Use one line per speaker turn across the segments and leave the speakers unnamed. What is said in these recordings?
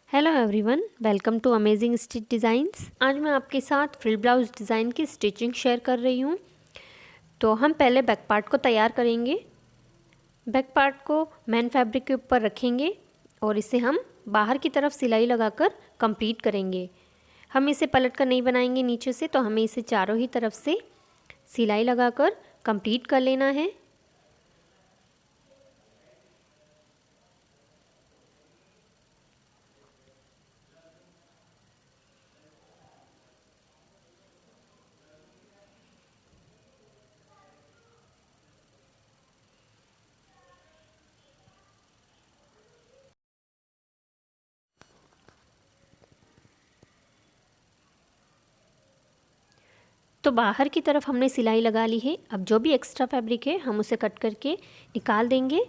Hello everyone, welcome to amazing stitch designs. आज मैं आपके साथ फ्रिल ब्लाउज डिज़ाइन की स्टिचिंग शेयर कर रही हूँ। तो हम पहले बैक पार्ट को तैयार करेंगे। बैक पार्ट को मेन फैब्रिक के ऊपर रखेंगे और इसे हम बाहर की तरफ सिलाई लगाकर कंप्लीट करेंगे। हम इसे पलट कर नहीं बनाएंगे नीचे से, तो हमें इसे चारों ही तरफ से सिलाई लगाकर कंप्लीट कर लेना है। तो बाहर की तरफ हमने सिलाई लगा ली है। अब जो भी एक्स्ट्रा फैब्रिक है हम उसे कट करके निकाल देंगे।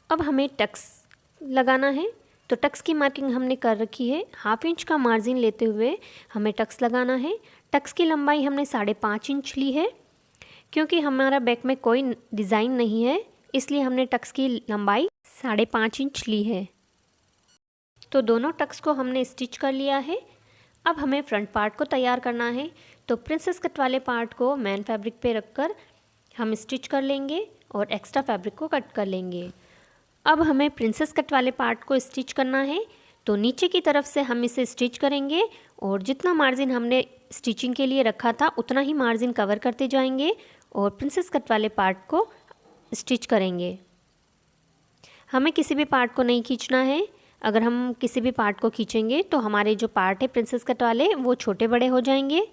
अब हमें टक्स लगाना है। तो टक्स की मार्किंग हमने कर रखी है। 1/2 इंच का मार्जिन लेते हुए हमें टक्स लगाना है। टक्स की लंबाई हमने 5.5 इंच ली है। क्योंकि हमारा बैक में कोई डिज़ाइन नहीं है, इसलिए हमने टक्स की लंबाई 5.5 इंच ली है। तो दोनों टक्स को हमने स्टिच कर लिया है। अब हमें फ्रंट पार्ट को तैयार करना है। तो प्रिंसेस कट वाले पार्ट को मेन फैब्रिक पे रखकर हम स्टिच कर लेंगे और एक्स्ट्रा फैब्रिक को कट कर लेंगे। अब हमें प्रिंसेस कट वाले पार्ट को स्टिच करना है। तो नीचे की तरफ से हम इसे स्टिच करेंगे और जितना मार्जिन हमने स्टिचिंग के लिए रखा था उतना ही मार्जिन कवर करते जाएंगे और प्रिंसेस कट वाले पार्ट को स्टिच करेंगे। हमें किसी भी पार्ट को नहीं खींचना है। अगर हम किसी भी पार्ट को खींचेंगे तो हमारे जो पार्ट है प्रिंसेस कट वाले वो छोटे बड़े हो जाएंगे।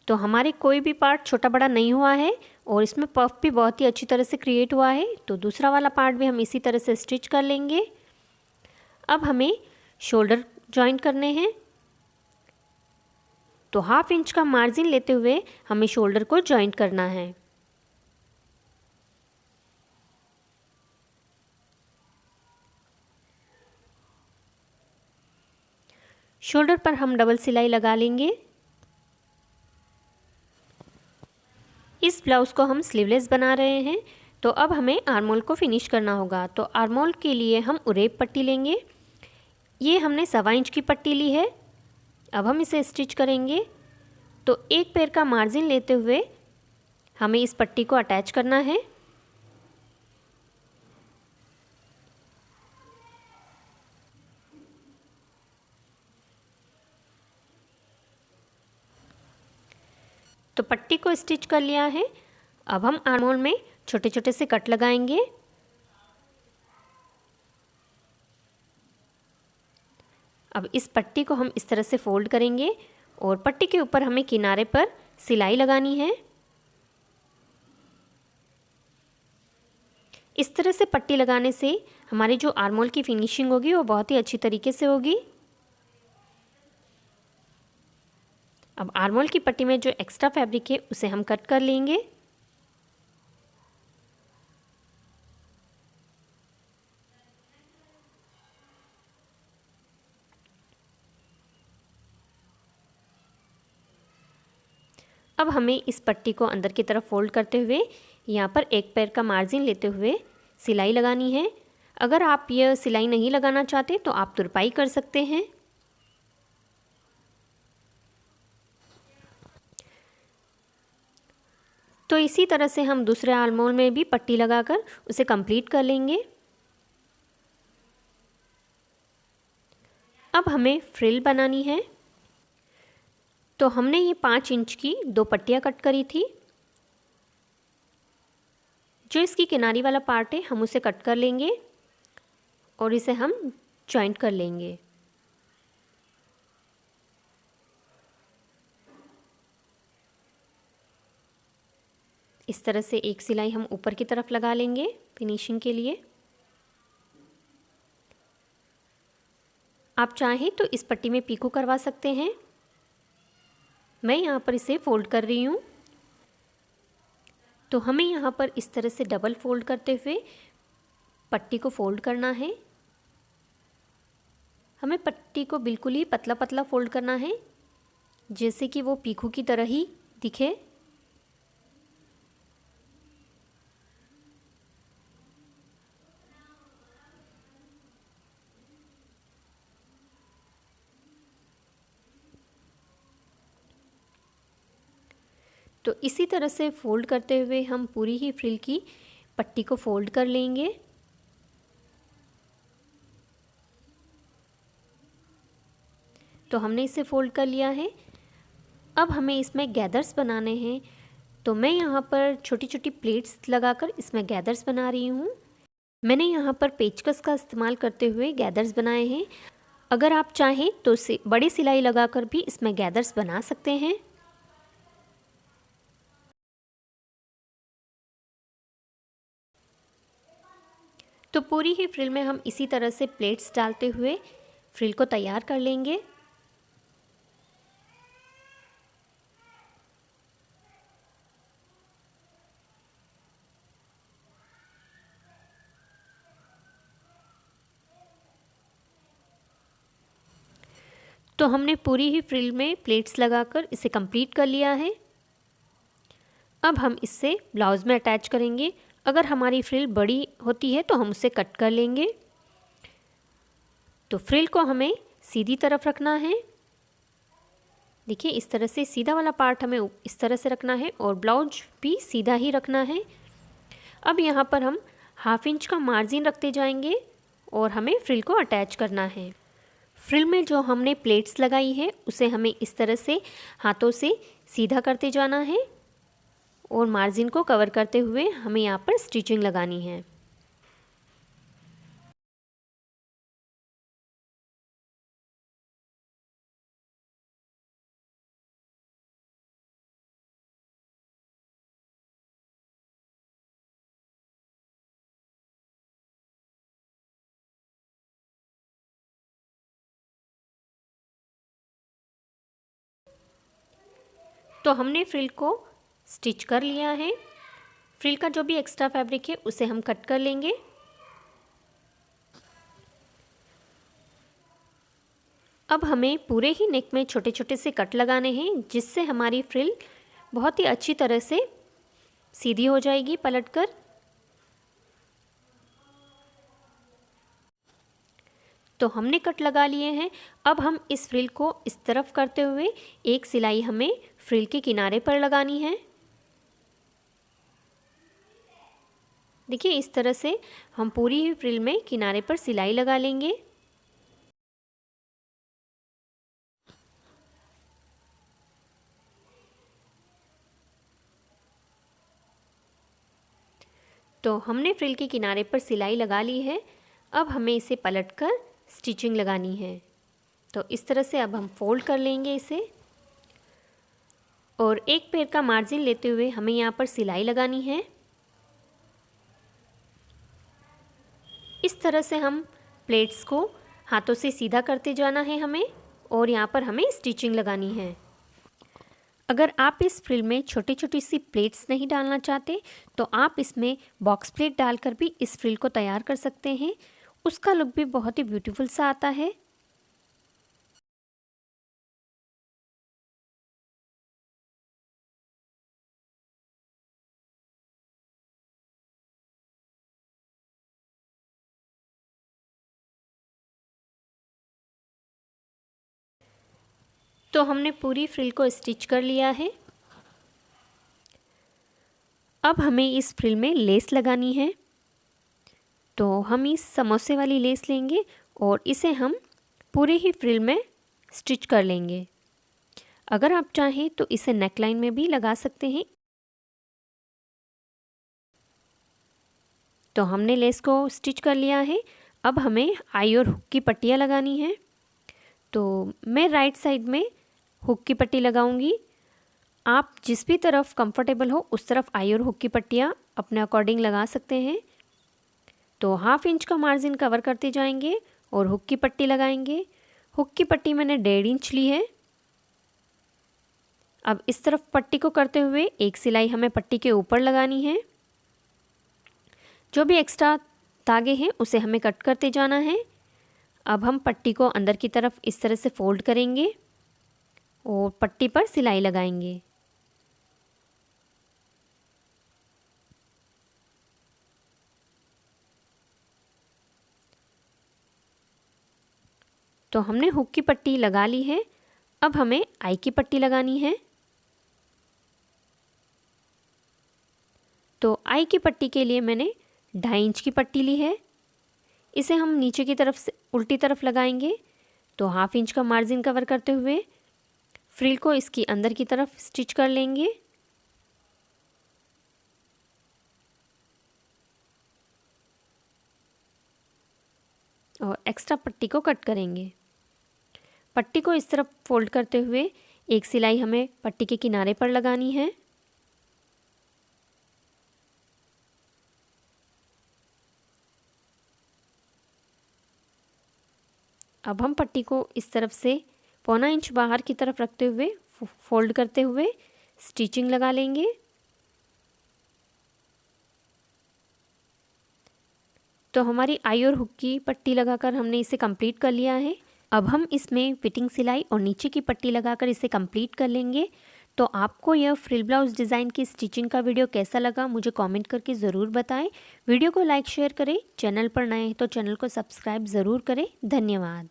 तो हमारे कोई भी पार्ट छोटा बड़ा नहीं हुआ है और इसमें पफ भी बहुत ही अच्छी तरह से क्रिएट हुआ है। तो दूसरा वाला पार्ट भी हम इसी तरह से स्टिच कर लेंगे। अब हमें शोल्डर जॉइंट करने हैं। तो 1/2 इंच का मार्जिन लेते हुए हमें शोल्डर को जॉइंट करना है। शोल्डर पर हम डबल सिलाई लगा लेंगे। इस ब्लाउज़ को हम स्लीवलेस बना रहे हैं। तो अब हमें आर्मोल को फिनिश करना होगा। तो आर्मोल के लिए हम उरेब पट्टी लेंगे। ये हमने 1.25 इंच की पट्टी ली है। अब हम इसे स्टिच करेंगे। तो एक पैर का मार्जिन लेते हुए हमें इस पट्टी को अटैच करना है। तो पट्टी को स्टिच कर लिया है। अब हम आर्मोल में छोटे छोटे से कट लगाएंगे। अब इस पट्टी को हम इस तरह से फोल्ड करेंगे और पट्टी के ऊपर हमें किनारे पर सिलाई लगानी है। इस तरह से पट्टी लगाने से हमारी जो आर्मोल की फिनिशिंग होगी वो बहुत ही अच्छी तरीके से होगी। अब आर्मोल की पट्टी में जो एक्स्ट्रा फैब्रिक है उसे हम कट कर लेंगे। अब हमें इस पट्टी को अंदर की तरफ फोल्ड करते हुए यहाँ पर एक पैर का मार्जिन लेते हुए सिलाई लगानी है। अगर आप यह सिलाई नहीं लगाना चाहते तो आप तुरपाई कर सकते हैं। तो इसी तरह से हम दूसरे आर्मोल में भी पट्टी लगाकर उसे कंप्लीट कर लेंगे। अब हमें फ्रिल बनानी है। तो हमने ये 5 इंच की 2 पट्टियाँ कट करी थी। जो इसकी किनारी वाला पार्ट है हम उसे कट कर लेंगे और इसे हम जॉइंट कर लेंगे। इस तरह से एक सिलाई हम ऊपर की तरफ लगा लेंगे फिनिशिंग के लिए। आप चाहें तो इस पट्टी में पीको करवा सकते हैं। मैं यहाँ पर इसे फोल्ड कर रही हूँ। तो हमें यहाँ पर इस तरह से डबल फोल्ड करते हुए पट्टी को फोल्ड करना है। हमें पट्टी को बिल्कुल ही पतला पतला फोल्ड करना है, जैसे कि वो पीको की तरह ही दिखे। तो इसी तरह से फ़ोल्ड करते हुए हम पूरी ही फ्रिल की पट्टी को फ़ोल्ड कर लेंगे। तो हमने इसे फ़ोल्ड कर लिया है। अब हमें इसमें गैदर्स बनाने हैं, तो मैं यहाँ पर छोटी छोटी प्लेट्स लगाकर इसमें गैदर्स बना रही हूँ। मैंने यहाँ पर पेचकस का इस्तेमाल करते हुए गैदर्स बनाए हैं। अगर आप चाहें तो बड़ी सिलाई लगाकर भी इसमें गैदर्स बना सकते हैं। तो पूरी ही फ्रिल में हम इसी तरह से प्लेट्स डालते हुए फ्रिल को तैयार कर लेंगे। तो हमने पूरी ही फ्रिल में प्लेट्स लगाकर इसे कंप्लीट कर लिया है। अब हम इससे ब्लाउज़ में अटैच करेंगे। अगर हमारी फ्रिल बड़ी होती है तो हम उसे कट कर लेंगे। तो फ्रिल को हमें सीधी तरफ रखना है। देखिए इस तरह से सीधा वाला पार्ट हमें इस तरह से रखना है और ब्लाउज भी सीधा ही रखना है। अब यहाँ पर हम 1/2 इंच का मार्जिन रखते जाएंगे और हमें फ्रिल को अटैच करना है। फ्रिल में जो हमने प्लेट्स लगाई है उसे हमें इस तरह से हाथों से सीधा करते जाना है और मार्जिन को कवर करते हुए हमें यहाँ पर स्टिचिंग लगानी है। तो हमने फ्रिल को स्टिच कर लिया है। फ्रिल का जो भी एक्स्ट्रा फैब्रिक है उसे हम कट कर लेंगे। अब हमें पूरे ही नेक में छोटे छोटे से कट लगाने हैं, जिससे हमारी फ्रिल बहुत ही अच्छी तरह से सीधी हो जाएगी पलटकर। तो हमने कट लगा लिए हैं। अब हम इस फ्रिल को इस तरफ करते हुए एक सिलाई हमें फ्रिल के किनारे पर लगानी है। देखिए इस तरह से हम पूरी ही फ्रिल में किनारे पर सिलाई लगा लेंगे। तो हमने फ्रिल के किनारे पर सिलाई लगा ली है। अब हमें इसे पलटकर स्टिचिंग लगानी है। तो इस तरह से अब हम फोल्ड कर लेंगे इसे और एक पैर का मार्जिन लेते हुए हमें यहाँ पर सिलाई लगानी है। इस तरह से हम प्लेट्स को हाथों से सीधा करते जाना है हमें और यहाँ पर हमें स्टिचिंग लगानी है। अगर आप इस फ्रिल में छोटी छोटी सी प्लेट्स नहीं डालना चाहते तो आप इसमें बॉक्स प्लेट डालकर भी इस फ्रिल को तैयार कर सकते हैं। उसका लुक भी बहुत ही ब्यूटीफुल सा आता है। तो हमने पूरी फ्रिल को स्टिच कर लिया है। अब हमें इस फ्रिल में लेस लगानी है। तो हम इस समोसे वाली लेस लेंगे और इसे हम पूरे ही फ्रिल में स्टिच कर लेंगे। अगर आप चाहें तो इसे नेकलाइन में भी लगा सकते हैं। तो हमने लेस को स्टिच कर लिया है। अब हमें आई और हुक की पट्टियाँ लगानी है। तो मैं राइट साइड में हुक की पट्टी लगाऊंगी। आप जिस भी तरफ कंफर्टेबल हो उस तरफ आई और हुक की पट्टियाँ अपने अकॉर्डिंग लगा सकते हैं। तो 1/2 इंच का मार्जिन कवर करते जाएंगे और हुक की पट्टी लगाएंगे। हुक की पट्टी मैंने 1.5 इंच ली है। अब इस तरफ पट्टी को करते हुए एक सिलाई हमें पट्टी के ऊपर लगानी है। जो भी एक्स्ट्रा धागे हैं उसे हमें कट करते जाना है। अब हम पट्टी को अंदर की तरफ इस तरह से फोल्ड करेंगे और पट्टी पर सिलाई लगाएंगे। तो हमने हुक की पट्टी लगा ली है। अब हमें आई की पट्टी लगानी है। आई की पट्टी के लिए मैंने 2.5 इंच की पट्टी ली है। इसे हम नीचे की तरफ से उल्टी तरफ लगाएंगे। तो 1/2 इंच का मार्जिन कवर करते हुए फ्रिल को इसकी अंदर की तरफ स्टिच कर लेंगे। और एक्स्ट्रा पट्टी को कट करेंगे। पट्टी को इस तरफ फोल्ड करते हुए एक सिलाई हमें पट्टी के किनारे पर लगानी है। अब हम पट्टी को इस तरफ से 1/4 इंच बाहर की तरफ रखते हुए फोल्ड करते हुए स्टिचिंग लगा लेंगे। तो हमारी आई और हुक की पट्टी लगाकर हमने इसे कंप्लीट कर लिया है। अब हम इसमें फिटिंग सिलाई और नीचे की पट्टी लगाकर इसे कंप्लीट कर लेंगे। तो आपको यह फ्रिल ब्लाउज डिज़ाइन की स्टिचिंग का वीडियो कैसा लगा मुझे कमेंट करके ज़रूर बताएं। वीडियो को लाइक शेयर करें। चैनल पर नए हैं तो चैनल को सब्सक्राइब ज़रूर करें। धन्यवाद।